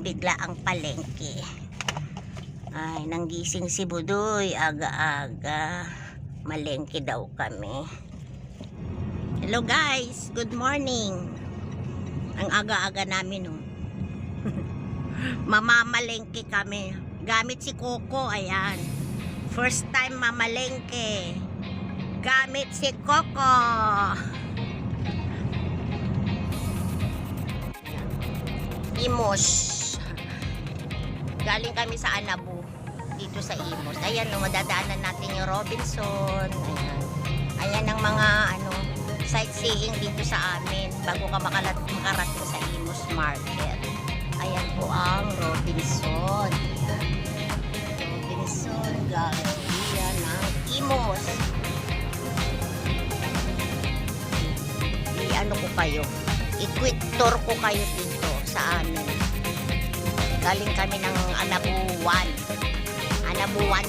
bigla ang palengke. Ay, nanggising si Budoy aga-aga. Malengke daw kami. Hello guys, good morning. Ang aga-aga namin mamamalengke kami. Gamit si Coco, ayan. First time mamalengke. Gamit si Coco. Imos. Galing kami sa Anabu. Dito sa Imos. Ayan, madadaanan natin yung Robinson. Ayan. Ayan ang mga sightseeing dito sa amin bago ka makarating sa Imos Market. Ayan po ang Robinson. Robinson Galleria ng Imos. I-ano ko kayo. I-quick tour ko kayo dito sa amin. Galing kami ng Anabuan. Anabuan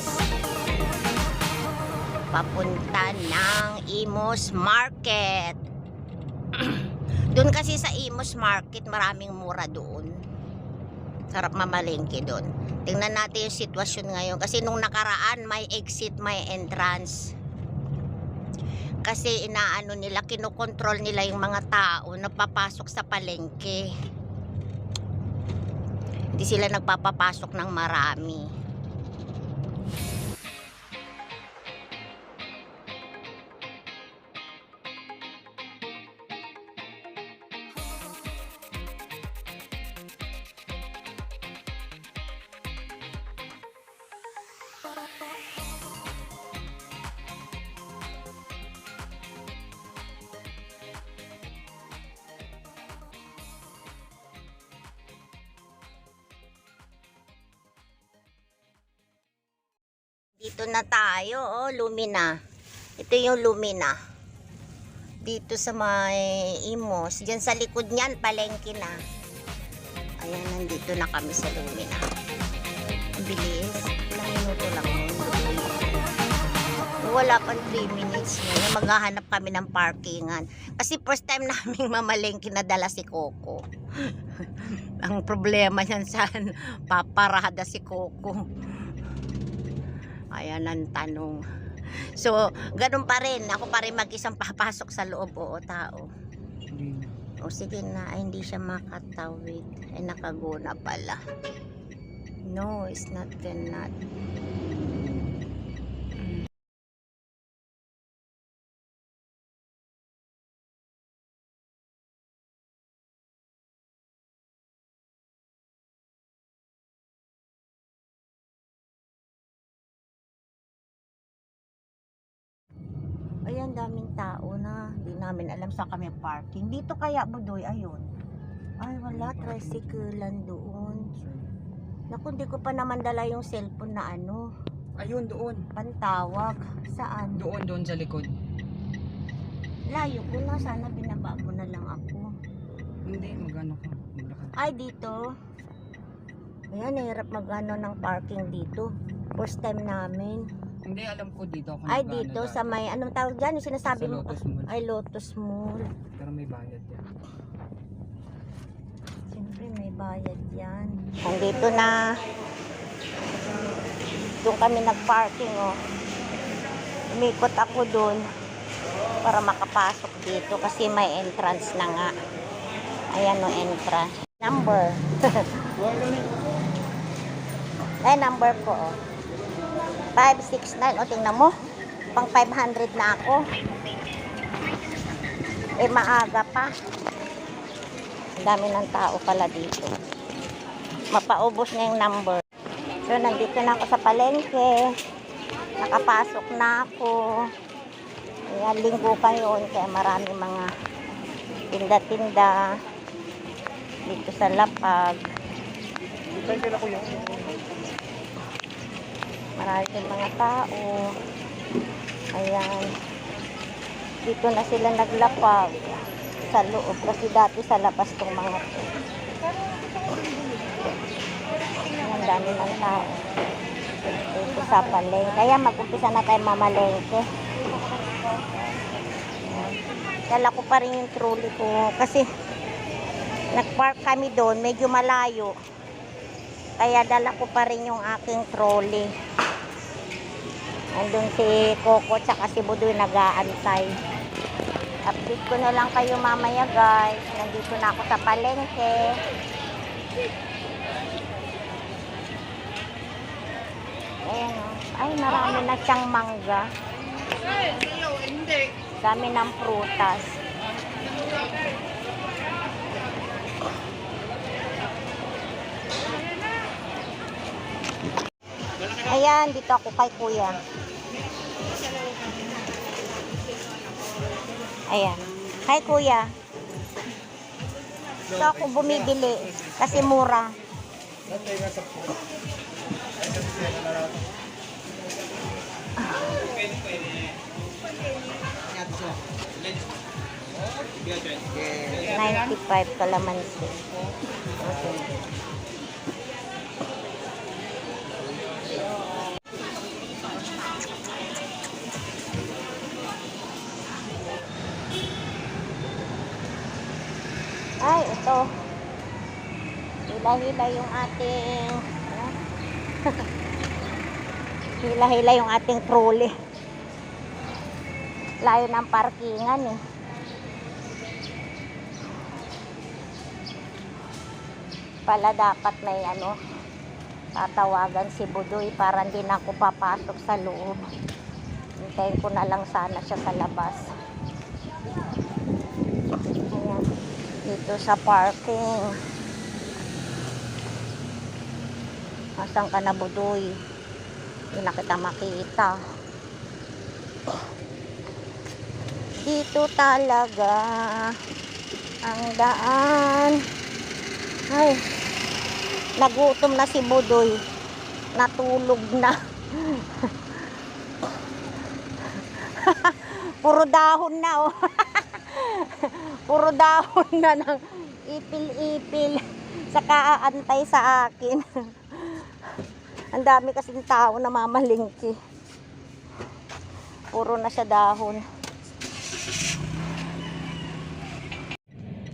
papunta ng Imos Market. Doon kasi sa Imos Market maraming mura doon. Sarap mamalengke doon. Tingnan natin yung sitwasyon ngayon kasi nung nakaraan may exit, may entrance. Kasi inaano nila, kinokontrol nila yung mga tao na papasok sa palengke. Hindi sila nagpapapasok ng marami. Dito na tayo, Lumina. Ito yung Lumina. Dito sa may Imos. Diyan sa likod niyan, palengke na. Ayan, nandito na kami sa Lumina. Ang bilis. Ilang minuto lang yun. Wala pang 3 minutes na. Maghahanap kami ng parkingan. Kasi first time namin mamalengke na dala si Coco. Ang problema niyan saan paparada si Coco. Ayan ang tanong. So, ganun pa rin. Ako pa rin mag-isang papasok sa loob. Oo, tao. O sige na, ay hindi siya makatawid. Ay nakaguna pala. No, it's not cannot. Ayan, daming tao na. Hindi namin alam saan kami parking. Dito kaya, Budoy, ayun. Ay, wala. Tricyclean doon. Naku, hindi ko pa naman dala yung cellphone na Ayun, doon. pantawag. Saan? Doon sa likod. Layo ko na. Sana binaba mo na lang ako. Hindi, magano ka. Ay, dito. Ayan, hirap magano ng parking dito. First time namin. Hindi, alam ko dito ako. Ay, dito sa may, anong tawag dyan? Yung sinasabi Sa mo? Lotus Mall. Ay, Lotus Mall. Pero may bayad yan. Siyempre, may bayad yan. Nandito na. Doon kami nag-parking, Umikot ako doon para makapasok dito kasi may entrance na nga. Ayan o, entrance. Number. Ay, number ko, 569. O, tingnan mo. Pang 500 na ako. Maaga pa. Ang dami ng tao pala dito. Mapaubos na yung number. So, nandito na ako sa palengke. Nakapasok na ako. Ayan, linggo kayo. Kaya marami mga tinda-tinda dito sa Lapag. Maraming mga tao. Ayan. Dito na sila naglapag sa loob. Kasi dati sa labas tong mga to. Ang dami ng tao. Dito sa palengke. Kaya mag-umpisa na tayo mamalengke. Dala ko pa rin yung trolley ko. Kasi nag-park kami doon. Medyo malayo. Kaya dala ko pa rin yung aking trolley. Nandun si Coco tsaka si Budoy nag-aantay. Update ko na lang kayo mamaya guys. Nandito na ako sa palengke. Ayan o. Ay, marami na siyang mangga. Dami ng prutas. Ayan, dito ako kay kuya. Ayan. Hi kuya. Dito ako bumibili kasi mura. $95 kalamansi. Okay. Ay, ito. Hila-hila yung ating hila-hila yung ating trolley. Layo ng parkingan eh. Pala dapat may tatawagan si Budoy para hindi na ako papasok sa loob. Hintayin ko na lang sana siya sa labas. Ayan. Dito sa parking. Asan ka na, Budoy? Hindi na kita makita. Dito talaga ang daan. Ay, nagutom na si Budoy. Natulog na. Puro dahon na oh. Puro dahon na ng ipil-ipil. Saka aantay sa akin. Ang dami kasing tao na mamalingki. Puro na siya dahon.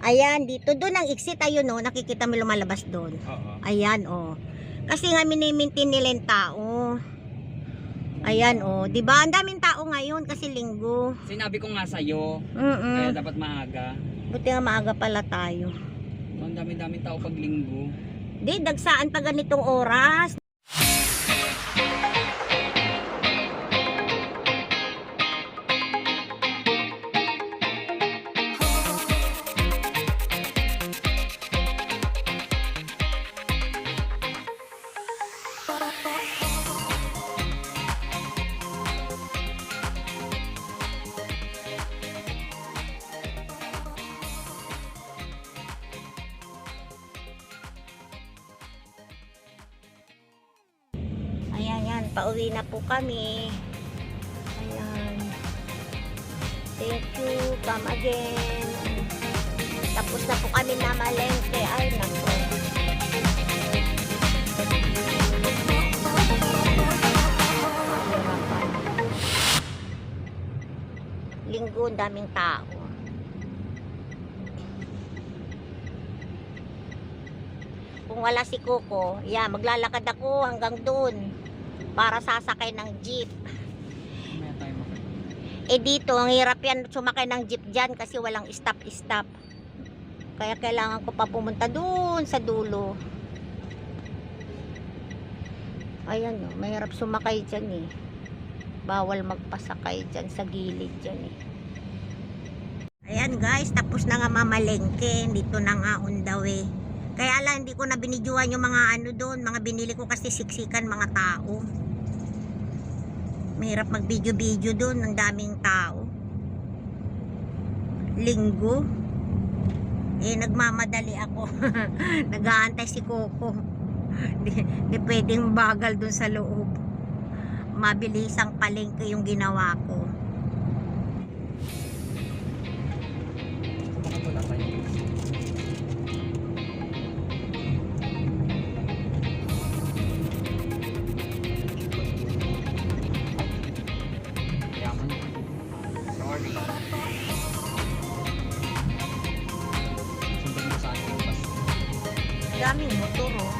Ayan, dito doon ang exit, ayun oh, nakikita mo lumalabas doon. Ayan oh. Kasi nga minimaintain nila yung tao. Ayan oh, 'di ba? Ang daming tao ngayon kasi linggo. Sinabi ko nga sa iyo, kaya dapat maaga. Buti nga maaga pala tayo. Ang dami-daming tao pag linggo. Di, dagsaan pa ganitong oras. Ayan, yan. Pauwi na po kami. Ayan. Thank you. Come again. Tapos na po kami na malengke. Ay, nako. Linggo, ang daming tao. Kung wala si Coco, maglalakad ako hanggang doon para sasakay ng jeep. Eh dito, ang hirap yan sumakay ng jeep dyan kasi walang stop-stop. Kaya kailangan ko pa pumunta doon sa dulo. Ayan o, mahirap sumakay dyan eh. Bawal magpasakay dyan sa gilid dyan eh. Ayan guys, tapos na nga mamalengke. Dito na nga on the way. Kaya lang hindi ko na binidyoan yung mga doon, mga binili ko kasi siksikan mga tao. Mahirap mag-video-video doon, ng daming tao. Linggo. Eh nagmamadali ako. Nag-aantay si Coco. Di pwedeng bagal doon sa loob. Mabilisang palengke yung ginawa ko. Daming motor oh.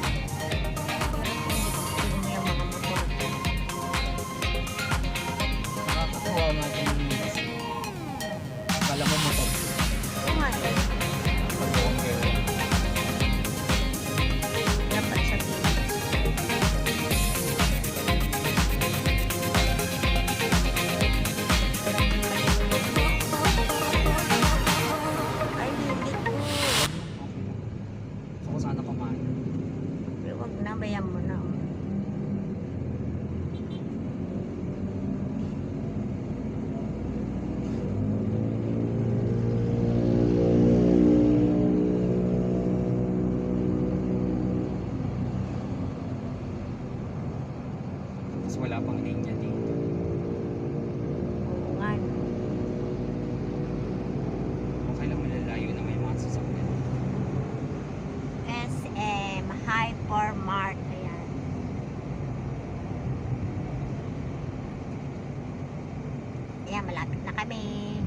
Ayan, malapit na kami.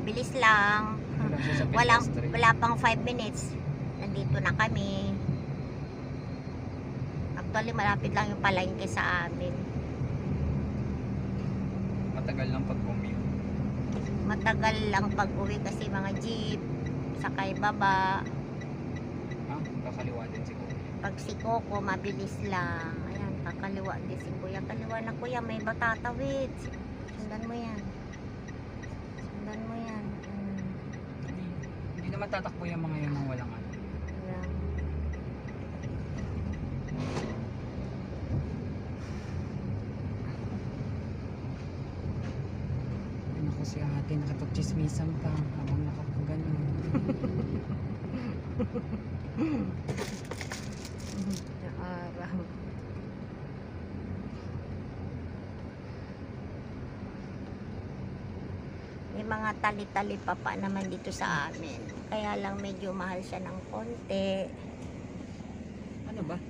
Mabilis lang. Wala siya sa pedestrian. Wala pang 5 minutes. Nandito na kami. Actually, malapit lang yung palengke sa amin. Matagal lang pag-commute. Matagal lang pag-uwi kasi mga jeep, sakay baba. Kakaliwa din siguro. Pag si Coco, mabilis lang. Ayan, kakaliwa din si Kuya. Kaliwa na Kuya, may batatawid. Sundan mo yan. Sundan mo yan. Hindi naman tatakbo yung mga yun ng walang ano. Ayan. Ano ko si ate, nakapag-chismisan pa habang nakapagano. Yung araw. May mga tali-tali pa naman dito sa amin. Kaya lang medyo mahal siya ng konti. Ano ba?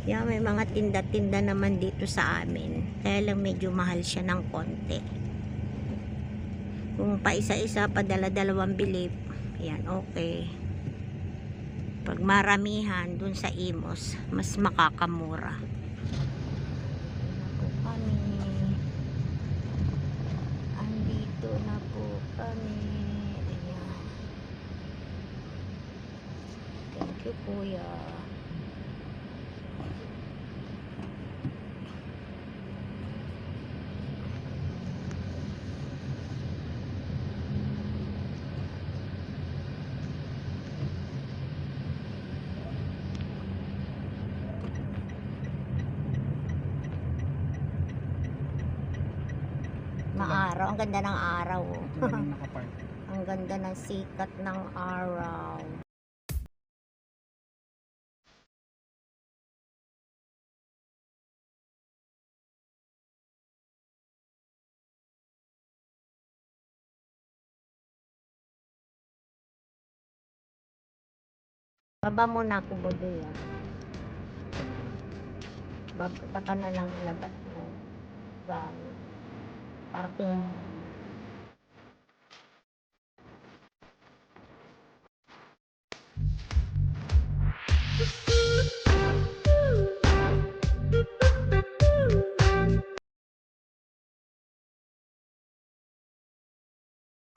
Yeah, may mga tinda-tinda naman dito sa amin. Kaya lang medyo mahal siya ng konti. Kung pa isa-isa, padala-dalawang bilip, ayan, okay. Pag maramihan dun sa Imos, mas makakamura. Ako kami. Andito na po kami. Ayan. Thank you, Kuya. Maaraw, ang ganda ng araw. Oh. Ito lang nakapark. Ang ganda ng sikat ng araw. Baba muna ako, Bodoy. Babata ka na lang ilabas mo. Parking.